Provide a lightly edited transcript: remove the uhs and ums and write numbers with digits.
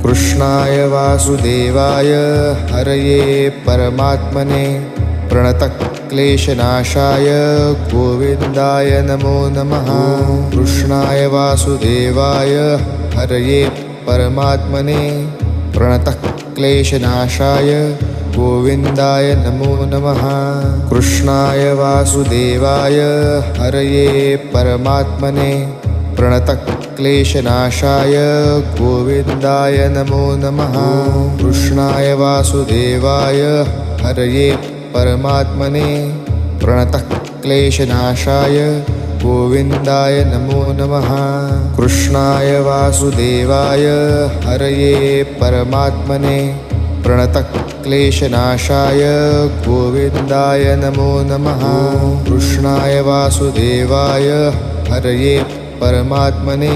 कृष्णाय वासुदेवाय हरये परमात्मने प्रणतक्लेशनाशाय गोविन्दाय नमो नमः। कृष्णाय वासुदेवाय हरये परमात्मने प्रणतक्लेशनाशाय गोविन्दाय नमो नमः। कृष्णाय वासुदेवाय हरये परमात्मने प्रणतक्लेशनाशाय गोविन्दाय नमो नमः। कृष्णाय वासुदेवाय हरये परमात्मने प्रणतक्लेशनाशाय गोविन्दाय नमो नमः। कृष्णाय वासुदेवाय हरये परमात्मने प्रणतक्लेशनाशाय गोविन्दाय नमो नमः। कृष्णाय वासुदेवाय हरये परमात्मने